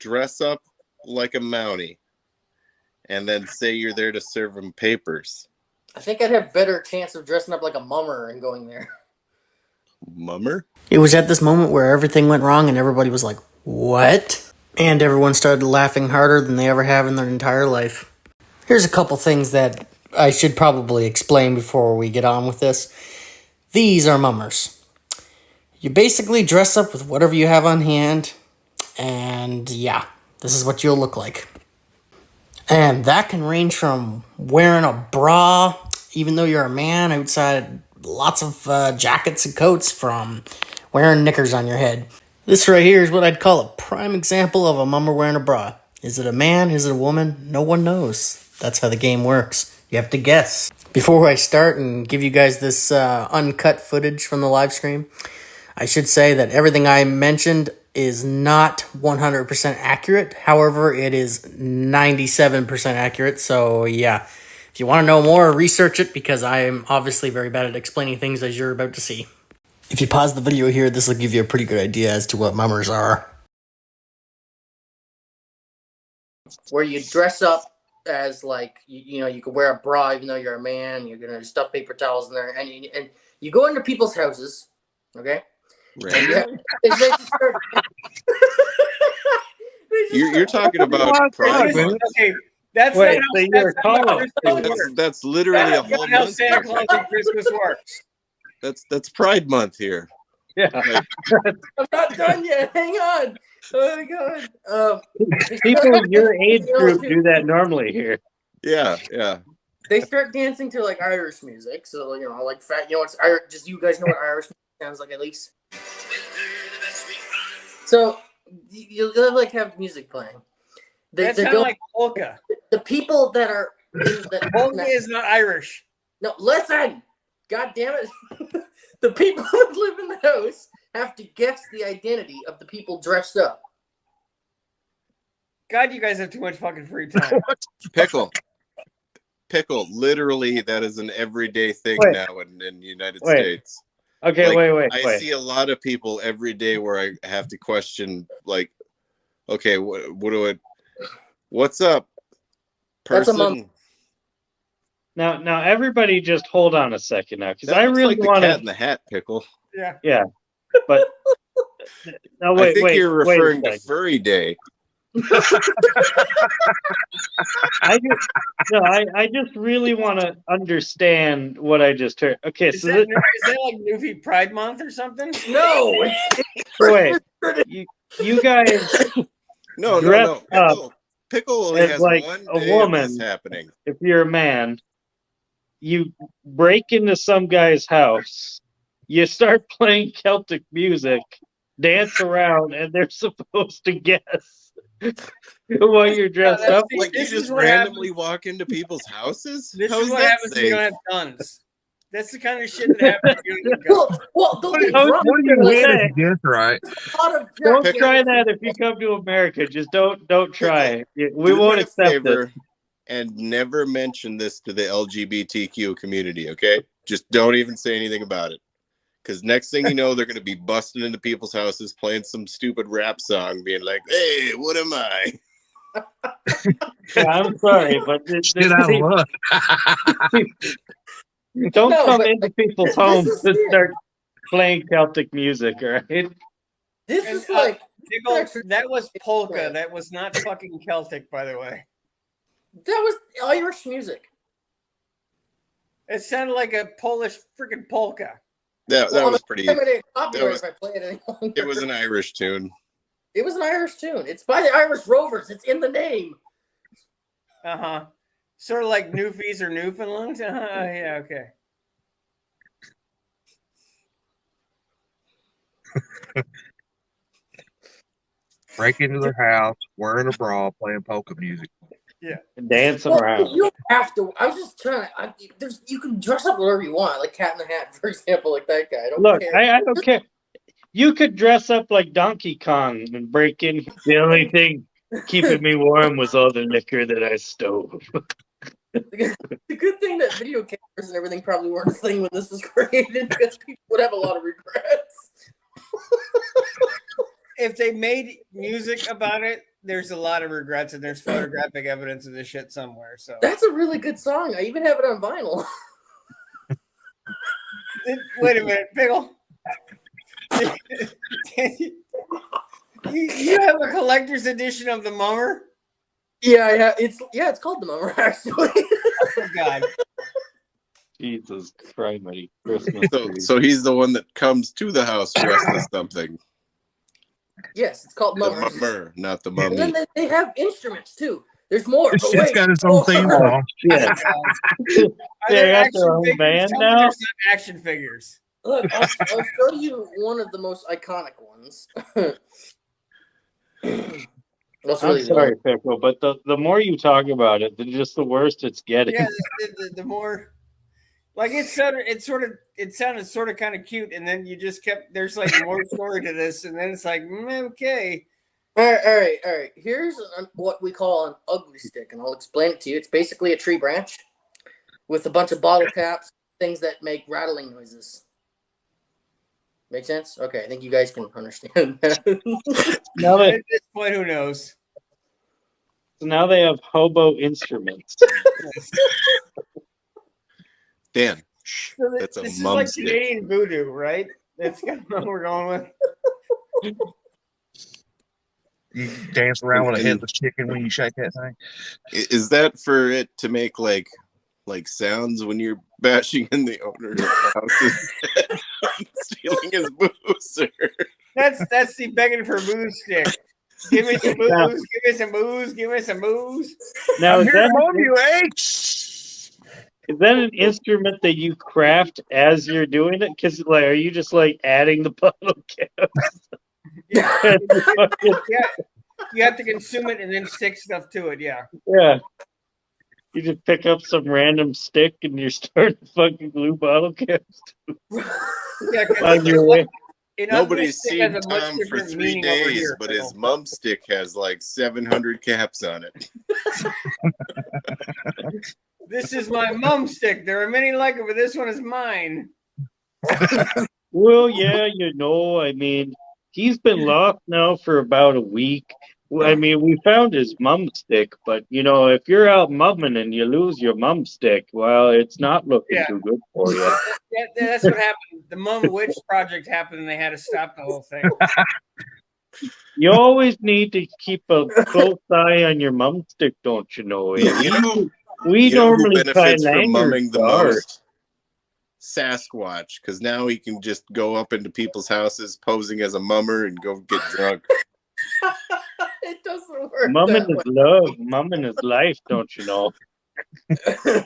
dress up like a Mountie, and then say you're there to serve them papers. I think I'd have better chance of dressing up like a mummer and going there. Mummer? It was at this moment where everything went wrong and everybody was like, what? And everyone started laughing harder than they ever have in their entire life. Here's a couple things that I should probably explain before we get on with this. These are mummers. You basically dress up with whatever you have on hand, and yeah, this is what you'll look like. And that can range from wearing a bra, even though you're a man, outside lots of jackets and coats, from wearing knickers on your head. This right here is what I'd call a prime example of a mummer wearing a bra. Is it a man? Is it a woman? No one knows. That's how the game works. You have to guess. Before I start and give you guys this uncut footage from the live stream, I should say that everything I mentioned is not 100% accurate. However, it is 97% accurate. So yeah, if you want to know more, research it, because I am obviously very bad at explaining things, as you're about to see. If you pause the video here, this will give you a pretty good idea as to what mummers are. Where you dress up as like, you know, you could wear a bra even though you're a man. You're going to stuff paper towels in there. And you go into people's houses, okay? Right. You're talking about Pride Month. Okay, that's That's literally a whole month. Santa Claus and Christmas works. That's Pride Month here. Yeah. Like, I'm not done yet. Hang on. Oh my god. People your age group do that normally here. yeah. They start dancing to like Irish music. So, you know, like fat, you know, it's Irish. Just you guys know what Irish music sounds like, at least. So you'll like have music playing. That sounds like polka. The people that are Polka is not Irish. No, listen. God damn it. The people that live in the house have to guess the identity of the people dressed up. God, you guys have too much fucking free time. Pickle. Literally, that is an everyday thing now in the United States. Okay, like, wait. I see a lot of people every day where I have to question, like, okay, what's up, person? That's a month. Now, everybody, just hold on a second now, because I really like want the Cat in the Hat, Pickle. Yeah, but no, wait. I think you're referring to Furry Day. I just really want to understand what I just heard. Okay, is that like Newfie Pride Month or something? No. Wait, you guys no. Pickle only has like one a day woman. of this happening. If you're a man, you break into some guy's house, you start playing Celtic music, dance around, and they're supposed to guess what you're dressed up. Like, you just randomly walk into people's houses? This is what happens when you don't have guns. That's the kind of shit that happens when you don't have guns. Well, don't be Don't right. try that if you come to America. Just don't try it. We won't accept it. And never mention this to the LGBTQ community, okay? Just don't even say anything about it. Because next thing you know, they're going to be busting into people's houses, playing some stupid rap song, being like, hey, what am I? Yeah, I'm sorry, but Shit out of luck. Don't come into people's homes and start playing Celtic music, all right? This is like... that was polka. That was not fucking Celtic, by the way. That was Irish music. It sounded like a Polish freaking polka. That was pretty... It was an Irish tune. It was an Irish tune. It's by the Irish Rovers. It's in the name. Uh-huh. Sort of like Newfies or Newfoundland. Yeah, okay. Break into their house, wearing a bra, playing polka music. Yeah, and dancing around. You don't have to. I was just trying to. You can dress up whatever you want, like Cat in the Hat, for example, like that guy. I don't care. You could dress up like Donkey Kong and break in. The only thing keeping me warm was all the liquor that I stole. The good thing that video cameras and everything probably weren't a thing when this was created, because people would have a lot of regrets. If they made music about it, there's a lot of regrets, and there's photographic evidence of this shit somewhere. So That's a really good song. I even have it on vinyl. wait a minute, Pickle. you have a collector's edition of the Mummer? Yeah, I have. It's called the Mummer actually. Oh God. Jesus Christ, Christmas tree. So he's the one that comes to the house dressed as something. Yes, it's called The Mummer. mummer, not the And mummy. then they have instruments too. There's more. This But shit's wait, got its own theme song. Yeah. Are They there got action their own figures? band Tell me now? there's not action figures. Look, I'll show you one of the most iconic ones. That's I'm really sorry, Pickle, but the more you talk about it, just the worse it's getting. Yeah, the more like it sounded sort of kind of cute, and then you just kept there's like more story to this, and then it's like okay. All right. Here's what we call an ugly stick, and I'll explain it to you. It's basically a tree branch with a bunch of bottle caps, things that make rattling noises. Make sense? Okay, I think you guys can understand that. Now At this point, who knows? So now they have hobo instruments. Dan, So that's a this is mum like stick. Canadian voodoo, right? That's kind of what we're going with. You dance around with a headless chicken when you shake that thing. Is that for it to make like sounds when you're bashing in the owner of the house stealing his booze? Or... That's the begging for booze stick. Give me some booze. Give me some booze. Give me some booze. Now, I'm is here to that, home you, eh? is that an instrument that you craft as you're doing it? Because like, are you just like adding the bottle caps? Yeah. Yeah. You have to consume it and then stick stuff to it. Yeah. Yeah. You just pick up some random stick and you're starting fucking glue bottle caps Yeah. 'cause on your way. Nobody's stick seen has a much Tom for different 3 meaning over days, here, but Phil. his mum stick has like 700 caps on it. This is my mum stick. There are many like it, but this one is mine. Well, yeah, I mean, he's been lost now for about a week. Well, I mean, we found his mum stick, but if you're out mumming and you lose your mum stick, well, it's not looking Yeah. too good for you. Yeah, that's what happened. The Mum Witch project happened, and they had to stop the whole thing. You always need to keep a close eye on your mum stick, don't you know? You know, We you know who normally try benefits from lanyards mumming the hard. most? Sasquatch, because now he can just go up into people's houses posing as a mummer and go get drunk. It doesn't work. Mumming that is love. Mumming is life, don't you know? way.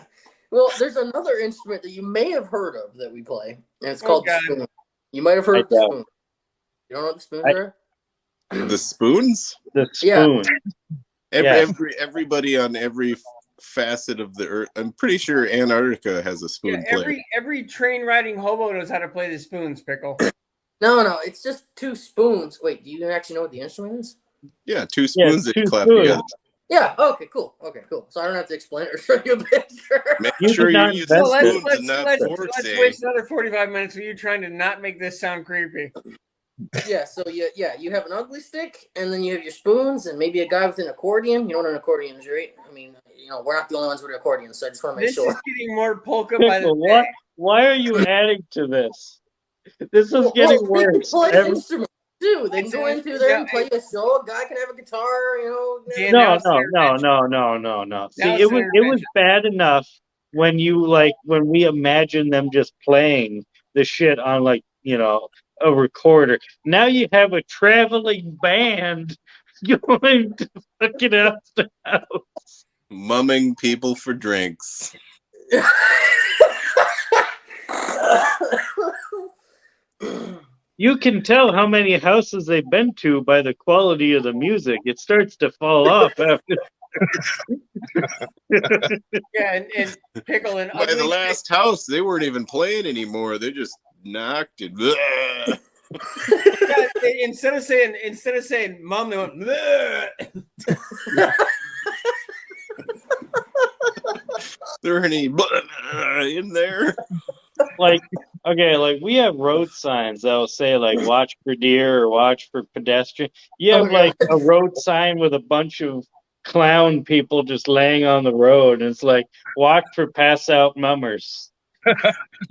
Well, there's another instrument that you may have heard of that we play, and it's called the God. spoon. You might have heard I of the doubt. spoon. You don't know what the spoons I- are? The spoons? The Yeah. spoon. Yeah. Everybody on every facet of the earth. I'm pretty sure Antarctica has a spoon Yeah, player. every train riding hobo knows how to play the spoons, Pickle. No, it's just two spoons. Wait, do you actually know what the instrument is? Yeah, 2 spoons that two clap spoons. together. Yeah. Okay. Cool. So I don't have to explain it or show you a picture. Make You sure did you're not using invest So it. spoons and not forks. let's Eh? waste another 45 minutes with you trying to not make this sound creepy. Yeah. So you have an ugly stick, and then you have your spoons, and maybe a guy with an accordion. You know what an accordion is, right? I mean, we're not the only ones with accordions, so I just want to make This sure. is getting more polka by the Pickle, day. why are you adding to this? This is getting They can worse. play Every- instruments too. They can go into there and play a show. A guy can have a guitar. Dan, No, now it's an no. See, Now it it's an was intervention. bad enough when when we imagine them just playing the shit on a recorder. Now you have a traveling band going to fucking house to house. Mumming people for drinks. You can tell how many houses they've been to by the quality of the music. It starts to fall off after. Yeah, and Pickle and By the ugly last house, they weren't even playing anymore. They just knocked and Yeah, instead of saying mom, they went "Bleh." there any in there? Like Okay, like we have road signs that'll say like watch for deer or watch for pedestrian. You have like a road sign with a bunch of clown people just laying on the road, and it's like watch for pass out mummers. Mummer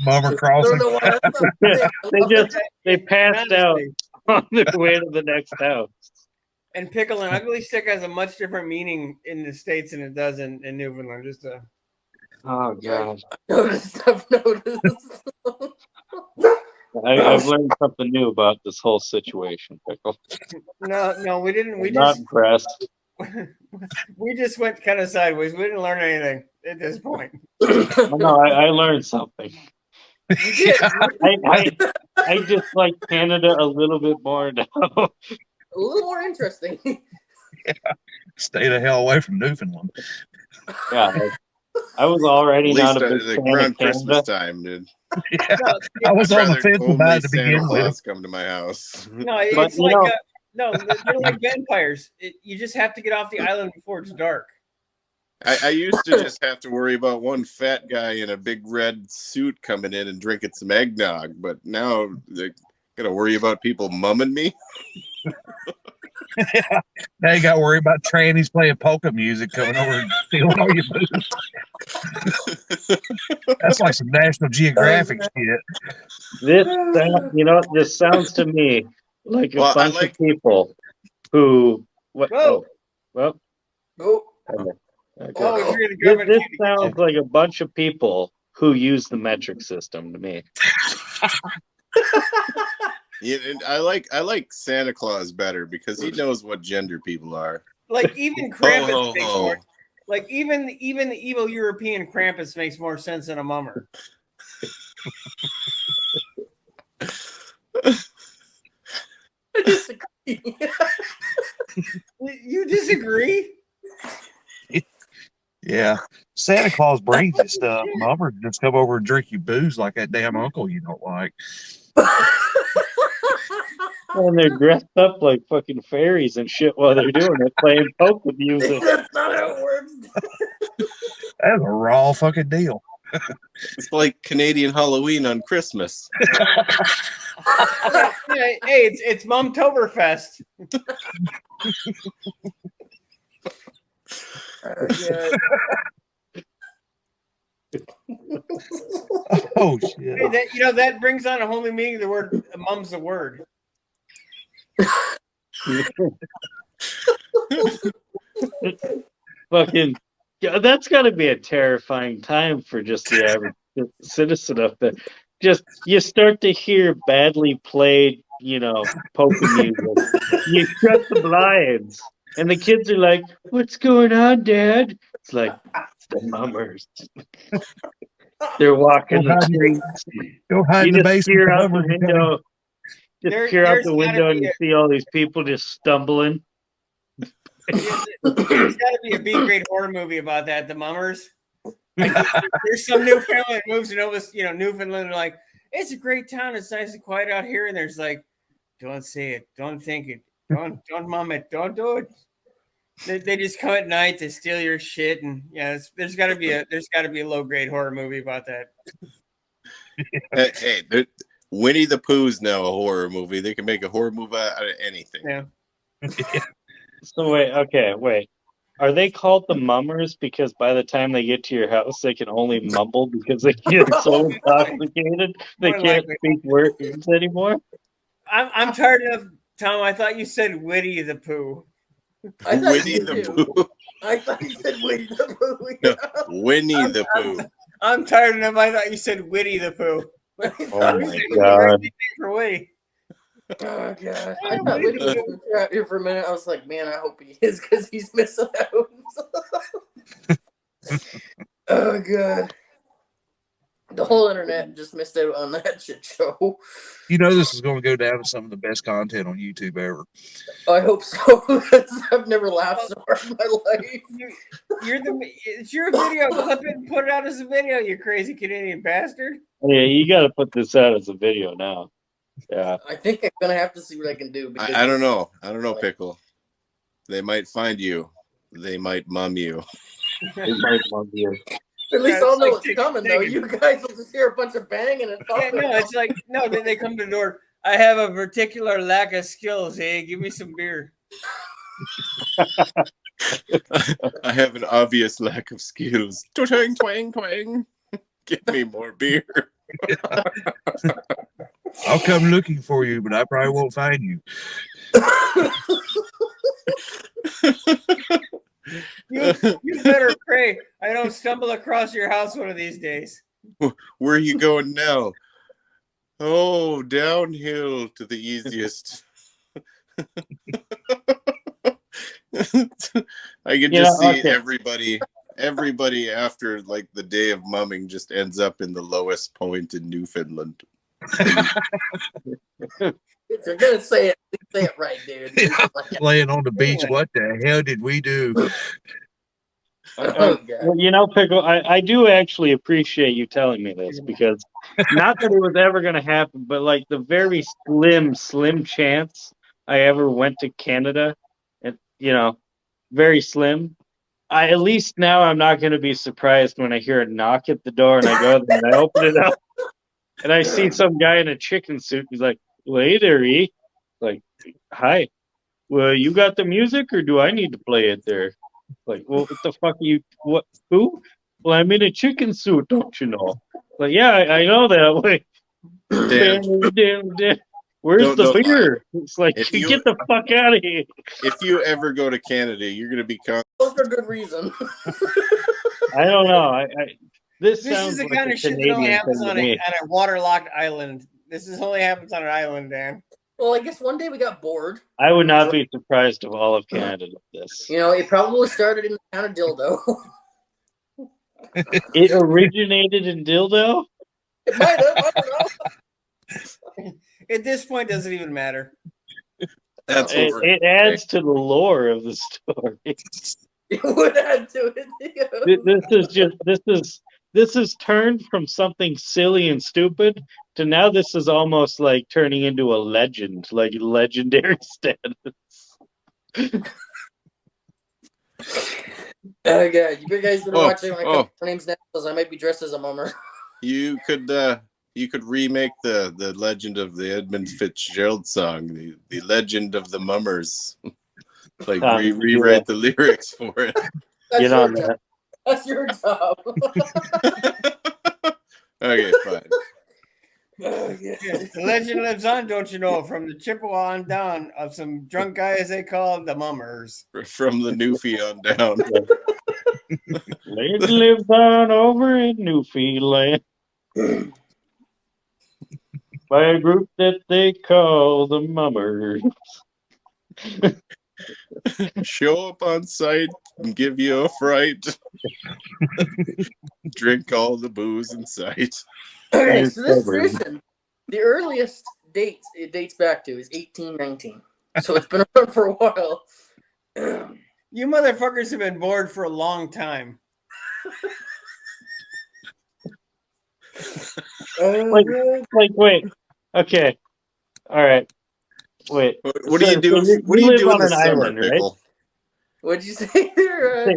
I don't crossing. know why that's not a thing. I love it. They passed out Honestly. on their way to the next house. And pickle and ugly stick has a much different meaning in the States than it does in Newfoundland. Just Oh god, I've noticed. I've learned something new about this whole situation, Pickle. no, we didn't. We I'm not just impressed. we just went kind of sideways. We didn't learn anything at this point. Oh, no, I learned something. You did. I just like Canada a little bit more now. A little more interesting. Stay the hell away from Newfoundland. Yeah, I was already At not least a big fan around of Christmas Canada. time, dude. Yeah. No, I was on the Rather fence only about it to Santa begin with. Claus come to my house. no, But, it's you like know- no, they're like vampires. You just have to get off the island before it's dark. I used to just have to worry about one fat guy in a big red suit coming in and drinking some eggnog, but now they gotta worry about people mumming me. Now you got to worry about trannies playing polka music coming over and stealing all your booze. That's like some National Geographic shit. This sounds to me like a Well, I bunch like- of people who. What? Whoa. Oh, well, Oh, okay. Oh, if you're the This government. sounds like a bunch of people who use the metric system to me. Yeah, and I like Santa Claus better because he knows what gender people are. Like even Ho, Krampus ho, makes ho. more. Like even the evil European Krampus makes more sense than a mummer. I disagree. You disagree? Yeah. Santa Claus brings you stuff. Mummer just come over and drink you booze like that damn uncle you don't like. And they're dressed up like fucking fairies and shit while they're doing it, playing polka music. That's not how it works. That's a raw fucking deal. It's like Canadian Halloween on Christmas. Hey, it's Mumtoberfest. Yeah. Oh shit. Hey, that brings on a whole new meaning. The word mum's a word. Fucking, yeah, that's got to be a terrifying time for just the average citizen up there. Just you start to hear badly played, polka music. You shut the blinds, and the kids are like, "What's going on, Dad?" It's like it's the mummers. They're walking the streets. Go hide in You the just basement. peer The out the mummers are coming. window. Just peer out There's the gotta window and be you see all these people just stumbling. There's got to be a B-grade horror movie about that. The mummers. There's some new family that moves to Newfoundland. They're like, it's a great town. It's nice and quiet out here. And there's like, don't say it, don't think it, don't mum it, don't do it. They just come at night to steal your shit, and there's got to be a low-grade horror movie about that. Hey, Winnie the Pooh's now a horror movie. They can make a horror movie out of anything. Yeah. So wait. Are they called the mummers because by the time they get to your house, they can only mumble because they get so intoxicated they More can't likely. speak words anymore? I'm tired of Tom. I thought you said Witty the Pooh. I thought Winnie you the did too. Pooh. I thought you said Winnie the Pooh. No, Winnie the Pooh. I'm tired enough. I thought you said Witty the Pooh. Oh my god! For Witty. Oh god! I thought Winnie was out here for a minute. I was like, man, I hope he is because he's missing out. Oh god! The whole internet just missed out on that shit show. You know this is going to go down to some of the best content on YouTube ever. I hope so. 'Cause I've never laughed so hard in my life. It's your video. Clip it and put it out as a video. You crazy Canadian bastard. Yeah, you got to put this out as a video now. Yeah, I think I'm gonna have to see what I can do. Because I don't know. Pickle. They might find you. They might mum you. they might mum you. At least Yeah, I'll it's know like what's chicken coming, though. singing. You guys will just hear a bunch of banging and Yeah, thumping. no, it's like no. Then they come to the door. I have a particular lack of skills. Hey, give me some beer. I have an obvious lack of skills. Twang, twang, twang. Give me more beer. I'll come looking for you, but I probably won't find you. You better pray I don't stumble across your house one of these days. Where are you going now? Oh, downhill to the easiest. I can just see everybody after like the day of mumming just ends up in the lowest point in Newfoundland. If you're gonna say it right, dude. Laying on the beach. What the hell did we do? Oh, God. Well, Pickle, I do actually appreciate you telling me this because not that it was ever going to happen, but like the very slim chance I ever went to Canada, and very slim. At least now I'm not going to be surprised when I hear a knock at the door and I go there and I open it up and I see some guy in a chicken suit. He's like, "Well, hey there, E." Like, "Hi. Well, you got the music or do I need to play it there?" Like, well, what the fuck are you? What? Who? Well, I'm in a chicken suit, don't you know? Like, yeah, I know that. Like, damn. Where's the beer? It's like, get the fuck out of here. If you ever go to Canada, you're gonna become. For good reason. I don't know. This This sounds is the like kind a of shit that only Canadian happens thing on to me. a waterlocked island. This only happens on an island, Dan. Well, I guess one day we got bored. I would not be surprised if all of Canada did this. It probably started in the town of Dildo. It originated in Dildo? It might have. I don't know. At this point, doesn't even matter. That's what we're It adds to the lore of the story. It would add to it. This is turned from something silly and stupid to now this is almost like turning into a legend, like legendary status. Oh, God. You guys better watch it when I come to name's Nationals. I might be dressed as a mummer. You could remake the legend of the Edmund Fitzgerald song, the legend of the mummers. Like rewrite the lyrics for it. Get on that. That's your job. Okay, fine. Oh, yeah. The legend lives on, don't you know, from the Chippewa on down of some drunk guys they call the mummers. From the Newfie on down. Legend lives on over in Newfoundland by a group that they call the mummers. Show up on site and give you a fright. Drink all the booze in sight. Okay, so this tradition, the earliest dates it dates back to is 1819. So it's been around for a while. You motherfuckers have been bored for a long time. Wait. Okay. All right. Wait. What do you do? What do you do in the summer, island, Pickle? right? What'd you say there?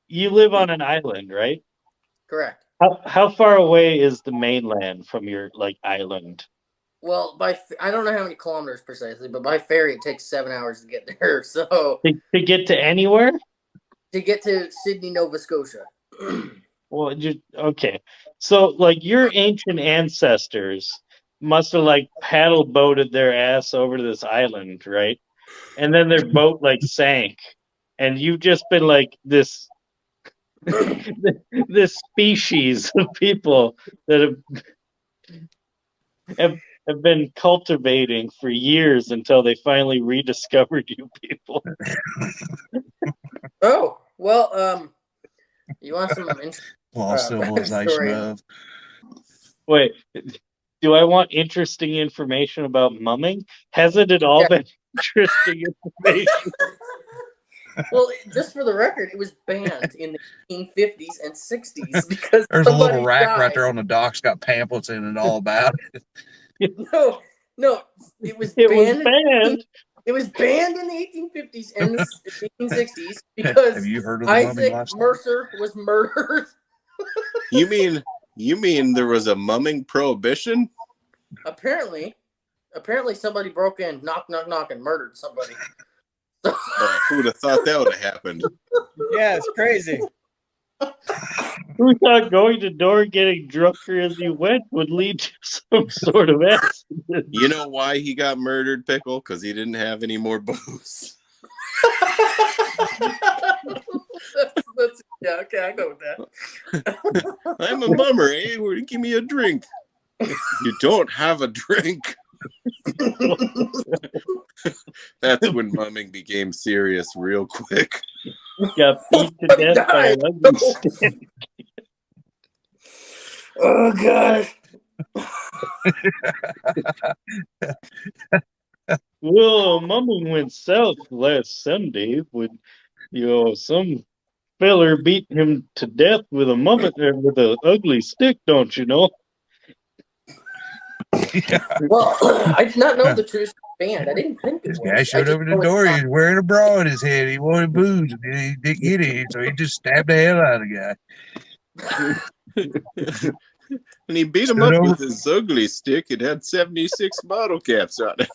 You live on an island, right? Correct. How far away is the mainland from your island? Well, I don't know how many kilometers precisely, but by ferry it takes 7 hours to get there. So to get to anywhere? To get to Sydney, Nova Scotia. Well, okay. So your ancient ancestors must have paddle boated their ass over to this island, right? And then their boat sank, and you've just been this this species of people that have been cultivating for years until they finally rediscovered you people. Oh, well, you want some Lost civilization of. Wait, do I want interesting information about mumming? Hasn't it all been interesting information? Well, just for the record, it was banned in the 1850s and 60s because There's a little rack died. right there on the docks, got pamphlets in it all about it. No, it was banned. It was banned in the 1850s and the 1860s because Have you heard of the Isaac Mercer was murdered. You mean there was a mumming prohibition? Apparently somebody broke in, knock, and murdered somebody. Who would have thought that would have happened? Yeah, it's crazy. Who thought going to door getting drunker as you went would lead to some sort of accident? You know why he got murdered, Pickle? Because he didn't have any more booze. that's, yeah, okay, I go with that. I'm a mummer, eh? Give me a drink. You don't have a drink. That's when mumming became serious real quick. Got beat to death by an ugly stick. Oh God. Well, mumming went south last Sunday when, some feller beat him to death with with an ugly stick, don't you know? Well, I did not know the Truth band. I didn't think it This was. guy showed up at the door. He was wearing a bra on his head. He wanted booze, and he didn't get it, so he just stabbed the hell out of the guy. And he beat him up with his ugly stick. It had 76 bottle caps on it.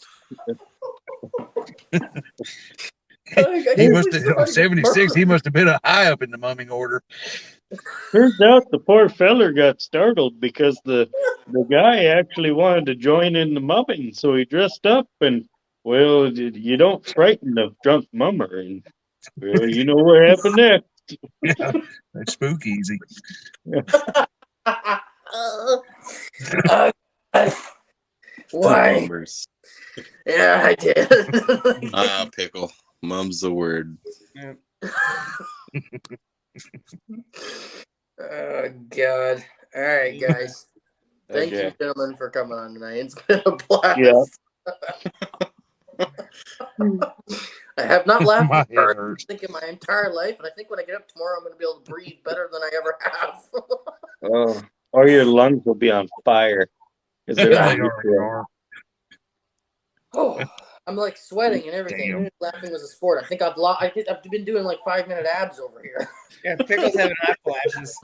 He must have 76. He must have been a high up in the mumming order. Turns out the poor feller got startled because the guy actually wanted to join in the mumming, so he dressed up and, well, you don't frighten a drunk mummer, and, well, you know what happened next. Yeah, that's spooky easy. Why? Mummers. Yeah, I did. Pickle. Mum's the word. Yeah. Oh God! All right, guys. Thank you, Okay. gentlemen, for coming on tonight. It's been a blast. Yeah. I have not laughed My as head hard, I hurts. think, in my entire life, and I think when I get up tomorrow, I'm going to be able to breathe better than I ever have. Oh, or your lungs will be on fire. 'Cause they're Yeah, they on already are. Oh, I'm like sweating and everything. Damn. I knew laughing was a sport. I think I've been doing like 5-minute abs over here. Yeah, Pickle's having hot flashes.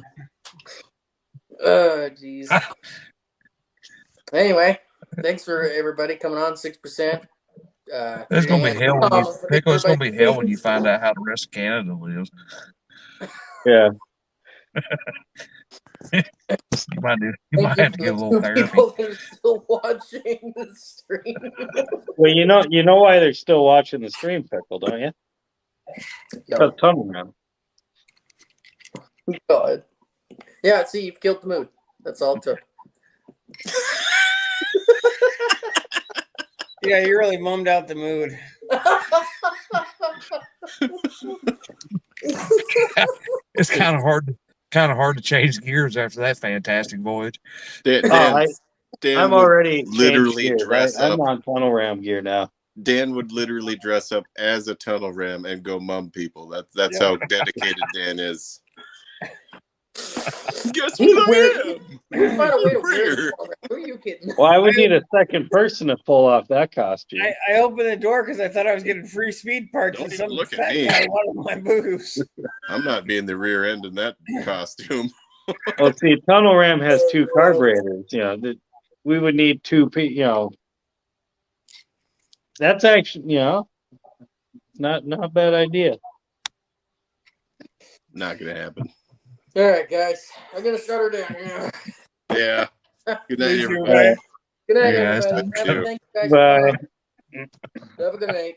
Oh, jeez. Anyway, thanks for everybody coming on. 6%. It's gonna be hell when you Pickle. It's gonna be hell when you everybody- find out how the rest of Canada lives. Yeah. You might Thank have you to for get a the little two therapy. people that are still watching the stream. Well, you know why they're still watching the stream, Pickle, don't you? No, Tunnel Run. God. Yeah, see, you've killed the mood. That's all it took. Yeah, you really mummed out the mood. It's kind of hard to change gears after that fantastic voyage. Dan I'm would already literally changed gears. dress I'm up. on tunnel ram gear now. Dan would literally dress up as a tunnel ram and go mum people. That's how dedicated Dan is. Guess what I am? You find a way to Prayer. wear the collar. Who are you kidding? Well, I would need a second person to pull off that costume. I opened the door because I thought I was getting free speed parts. Don't And even some look at fat me. guy wanted my booze. I'm not being the rear end in that costume. Well, see, tunnel ram has two carburetors. We would need two. That's actually, not a bad idea. Not gonna happen. All right, guys. I'm going to shut her down here. Yeah. Good night, Me too, everybody. man. Good night, Yeah, it's everybody. time to Thank you guys Bye. for coming on. Have a good night.